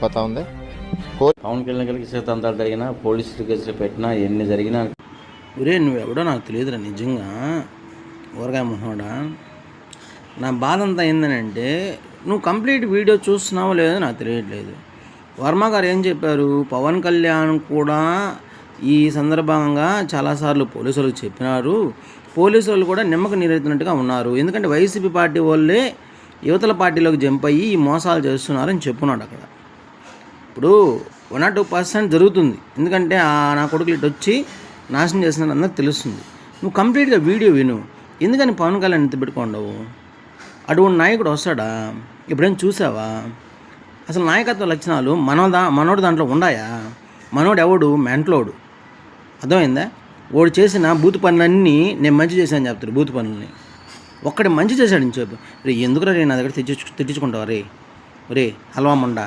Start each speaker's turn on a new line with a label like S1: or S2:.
S1: పోతా ఉంది.
S2: పవన్ కళ్యాణ్ గారికి సిద్ధాంతాలు జరిగినా పోలీసులు కేసులు పెట్టినా ఎన్ని జరిగినా
S3: ఒరే నువ్వెవడో నాకు తెలియదురా నిజంగా ఊరగాయ మొహోడా. నా బాధ అంతా ఏంటంటే నువ్వు కంప్లీట్ వీడియో చూస్తున్నావో లేదో నాకు తెలియట్లేదు. వర్మ గారు ఏం చెప్పారు, పవన్ కళ్యాణ్ కూడా ఈ సందర్భంగా చాలాసార్లు పోలీసులకు చెప్పినారు, పోలీసు వాళ్ళు కూడా నిమ్మక నీరెత్తినట్టుగా ఉన్నారు, ఎందుకంటే వైసీపీ పార్టీ వాళ్ళే యువతల పార్టీలోకి జంప్ అయ్యి ఈ మోసాలు చేస్తున్నారని చెప్పున్నాడు అక్కడ. ఇప్పుడు 102% జరుగుతుంది, ఎందుకంటే నా కొడుకులు ఇటు వచ్చి నాశనం చేస్తున్నారు అందరికి తెలుస్తుంది. నువ్వు కంప్లీట్గా వీడియో విను, ఎందుకని పవన్ కళ్యాణ్ ఎంత పెట్టుకోండవు? అటువంటి నాయకుడు వస్తాడా? ఎప్పుడైనా చూసావా? అసలు నాయకత్వ లక్షణాలు మనోడు దాంట్లో ఉన్నాయా? మనోడు ఎవడు? మెంట్లోడు. అర్థమైందా? వాడు చేసిన బూతు పనులన్నీ నేను మంచి చేశాను చెప్తాడు. బూతు పనులని ఒక్కడే మంచి చేశాడని చెప్పు. రే ఎందుకురా రే నా దగ్గర తెచ్చుకుంటావా రే? రే హల్వా మండా